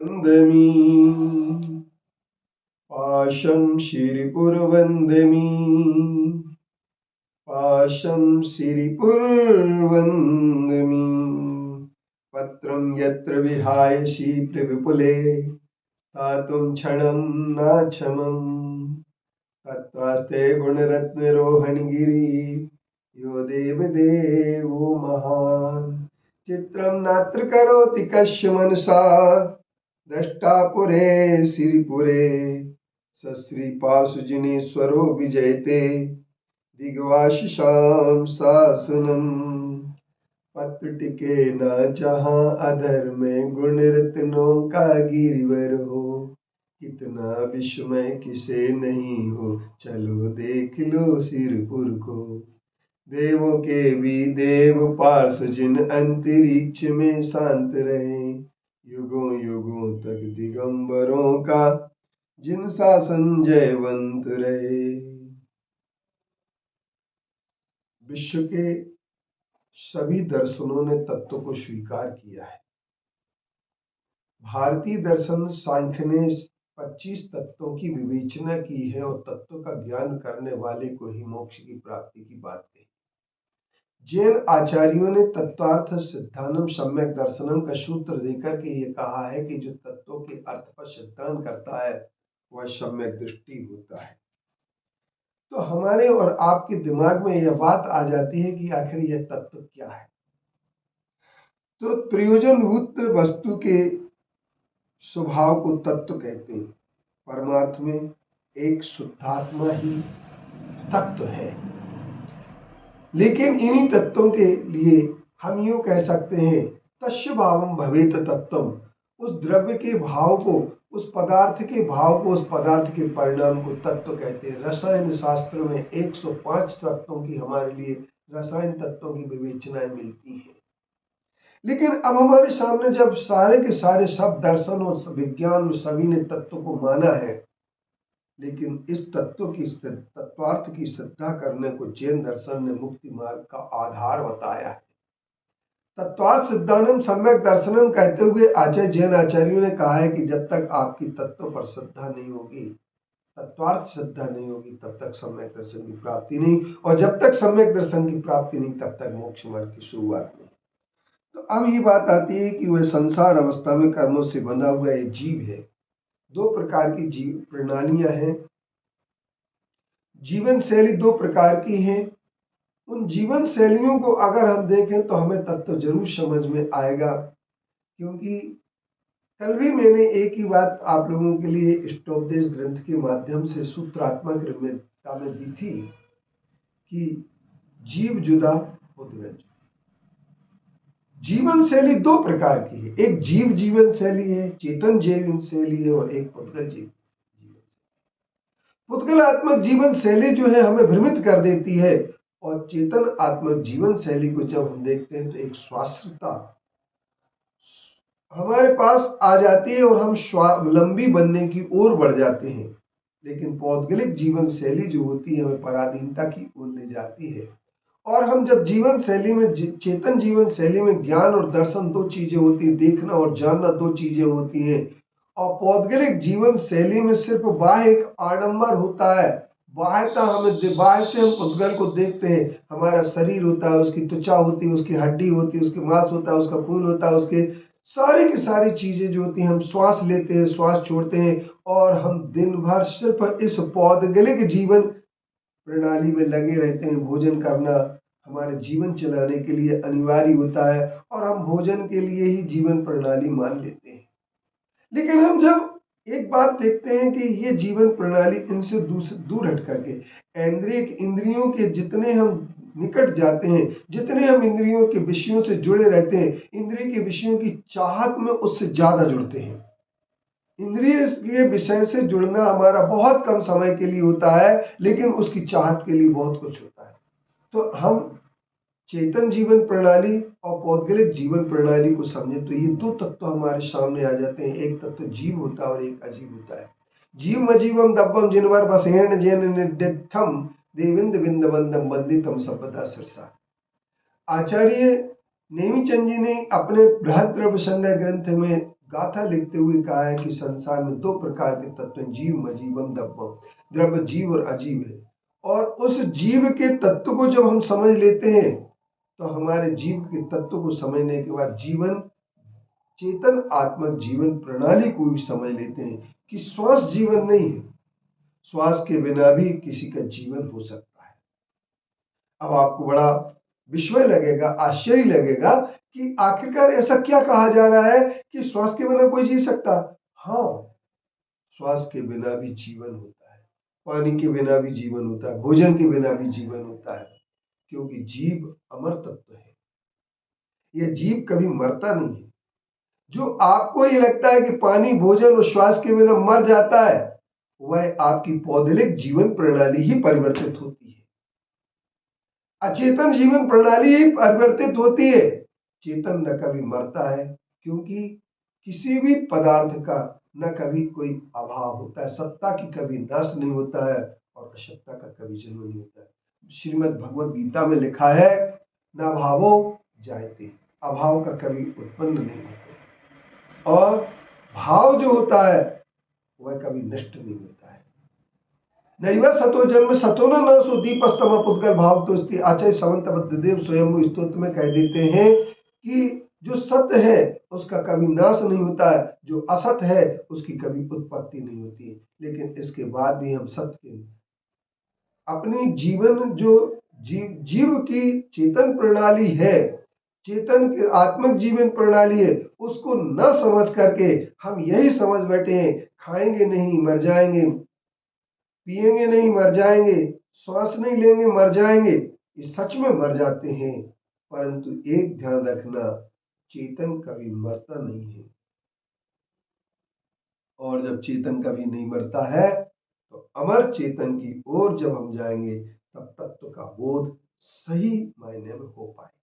वन्दमि पाशं शिरिपुरवन्दमि पाशं शिरिपुरवन्दमि पत्रं यत्र विहाय शीघ्रविपुले स्थातुं क्षणं नाक्षमम् तत्रास्ते गुणरत्नरोहणगिरि यो देवदेवो महान् चित्रं नात्र करोति कस्य मनसा द्रष्टा पुरे सिरिपुरे सश्रीपाशुजिनेश्वरो विजयते दिग्वाशिषां शासनम् पत्र टिके न जहाँ अधर में गुण रत्नों का गिरिवर हो कितना विस्मय किसे नहीं हो चलो देख लो सिरपुर को देवों के भी देव पार्ष जिन अंतरिक्ष में शांत रहे युगों युगों तक दिगंबरों का जिन शासन जयवंत रहे। विश्व के सभी दर्शनों ने तत्व को स्वीकार किया है। भारतीय दर्शन सांख्य ने 25 तत्वों की विवेचना की है और तत्व का ज्ञान करने वाले को ही मोक्ष की प्राप्ति की बात कही। जैन आचार्यों ने तत्वार्थ सिद्धानम सम्यक दर्शनम का सूत्र देकर के ये कहा है कि जो तत्वों के अर्थ पर सिद्धांत करता है वह सम्यक दृष्टि होता है। तो हमारे और आपके दिमाग में यह बात आ जाती है कि आखिर यह तत्व क्या है। तो प्रयोजनभूत वस्तु के स्वभाव को तत्व कहते हैं। परमार्थ में एक शुद्धात्मा ही तत्व है, लेकिन इन्हीं तत्वों के लिए हम यूं कह सकते हैं तस्य भावम भवेत तत्वम। उस द्रव्य के भाव को, उस पदार्थ के भाव को, उस पदार्थ के परिणाम को तत्व कहते हैं। रसायन शास्त्र में 105 तत्वों की हमारे लिए रसायन तत्वों की विवेचनाएं मिलती हैं। लेकिन अब हमारे सामने जब सारे के सारे सब दर्शन और विज्ञान सभी ने तत्व को माना है, लेकिन इस तत्व की तत्वार्थ की श्रद्धा करने को जैन दर्शन ने मुक्ति मार्ग का आधार बताया है। तत्वार्थ सिद्धानम सम्यक दर्शनम कहते हुए आचार्य जैन आचार्यों ने कहा है कि जब तक आपकी तत्व पर श्रद्धा नहीं होगी, तत्वार्थ श्रद्धा नहीं होगी, तब तक सम्यक दर्शन की प्राप्ति नहीं, और जब तक सम्यक दर्शन की प्राप्ति नहीं तब तक मोक्ष मार्ग की शुरुआत नहीं। तो अब ये बात आती है कि वह संसार अवस्था में कर्मों से बंधा हुआ एक जीव है। दो प्रकार की जीव प्रणालियां हैं। जीवन शैली दो प्रकार की हैं। उन जीवन शैलियों को अगर हम देखें तो हमें तत्व जरूर समझ में आएगा, क्योंकि कल भी मैंने एक ही बात आप लोगों के लिए इष्टोपदेश ग्रंथ के माध्यम से सूत्रात्मक में दी थी कि जीव जुदा पुद्गल। जीवन शैली दो प्रकार की है, एक जीव जीवन शैली है, चेतन जीवन शैली है, और एक पुद्गल जीवन। पुद्गलात्मक जीवन शैली जो है हमें भ्रमित कर देती है, और चेतन आत्मक जीवन शैली को जब हम देखते हैं तो एक स्वास्थ्यता हमारे पास आ जाती है और हम स्वावलंबी बनने की ओर बढ़ जाते हैं। लेकिन पौद्गलिक जीवन शैली जो होती है हमें पराधीनता की ओर ले जाती है। और हम जब जीवन शैली में, चेतन जीवन शैली में ज्ञान और दर्शन दो चीजें होती है, देखना और जानना दो चीजें होती हैं, और पौद्गलिक जीवन शैली में सिर्फ बाह्य एक आडंबर होता है। बाह्यता हमें, बाह्य से हम पुद्गल को देखते हैं, हमारा शरीर होता है, उसकी त्वचा होती है, उसकी हड्डी होती है, उसके मांस होता है, उसका खून होता है, उसके सारी की सारी चीजें जो होती हैं, हम श्वास लेते हैं, श्वास छोड़ते हैं, और हम दिन भर सिर्फ इस पौद्गलिक जीवन प्रणाली में लगे रहते हैं। भोजन करना हमारे जीवन चलाने के लिए अनिवार्य होता है, और हम भोजन के लिए ही जीवन प्रणाली मान लेते हैं। लेकिन हम जब एक बात देखते हैं कि ये जीवन प्रणाली इनसे दूर हट करके इंद्रियों के जितने हम निकट जाते हैं, जितने हम इंद्रियों के विषयों से जुड़े रहते हैं, इंद्रिय के विषयों की चाहत में उससे ज्यादा जुड़ते हैं। इंद्रिय के विषय से जुड़ना हमारा बहुत कम समय के लिए होता है, लेकिन उसकी चाहत के लिए बहुत कुछ होता है। तो हम चेतन जीवन प्रणाली और पौद्गलिक जीवन प्रणाली को समझे तो ये दो तत्व हमारे सामने आ जाते हैं। एक तत्व जीव होता है और एक अजीव होता है। जीव अजीवम दब्बम जिनवर बसेण जैन निर्दिठम देविंद बिंद बंदम बंदितम सबदा सिरसा। आचार्य नेमिचंद जी ने अपने बृहद द्रव्य संग्रह ग्रंथ में गाथा लिखते हुए कहा है कि संसार में दो प्रकार के तत्व हैं, जीव अजीवम दब्बम। द्रव्य जीव और अजीव है, और उस जीव के तत्व को जब हम समझ लेते हैं तो हमारे जीव के तत्व को समझने के बाद जीवन चेतन आत्मक जीवन प्रणाली को भी समझ लेते हैं कि श्वास जीवन नहीं है, श्वास के बिना भी किसी का जीवन हो सकता है। अब आपको बड़ा विस्मय लगेगा, आश्चर्य लगेगा कि आखिरकार ऐसा क्या कहा जा रहा है कि श्वास के बिना कोई जी सकता? हाँ, श्वास के बिना भी जीवन होता है, पानी के बिना भी जीवन होता है, भोजन के बिना भी जीवन होता है, क्योंकि जीव अमर तत्व है। यह जीव कभी मरता नहीं है। जो आपको ये लगता है कि पानी, भोजन और श्वास के बिना मर जाता है, वह आपकी पौधलिक जीवन प्रणाली ही परिवर्तित होती है। अचेतन जीवन प्रणाली ही परिवर्तित होती है। चेतन न कभी मरता है, क्योंकि किसी भी पदार्थ का न कभी कोई अभाव होता है, सत्ता की कभी नाश नहीं होता है और असत्ता का कभी जन्म नहीं होता है। श्रीमद् भगवद गीता में लिखा है, न भावो जायते, अभाव का कभी उत्पन्न नहीं होता, और भाव जो होता है वह कभी नष्ट नहीं होता है। नैव सतो जन्म सतो न सो दीपस्तम पुद्गल भाव तो आचार्य समंत बुद्धदेव स्वयं स्तोत्र में कह देते हैं कि जो सत्य है उसका कभी नाश नहीं होता है, जो असत है उसकी कभी उत्पत्ति नहीं होती है। लेकिन इसके बाद भी हम सत्य के अपनी जीवन जो जीव की चेतन प्रणाली है, चेतन के आत्मक जीवन प्रणाली है, उसको न समझ करके हम यही समझ बैठे हैं, खाएंगे नहीं मर जाएंगे, पिएंगे नहीं मर जाएंगे, श्वास नहीं लेंगे मर जाएंगे। ये सच में मर जाते हैं, परंतु एक ध्यान रखना, चेतन कभी मरता नहीं है। और जब चेतन कभी नहीं मरता है तो अमर चेतन की ओर जब हम जाएंगे तब तत्व का बोध सही मायने में हो पाएगा।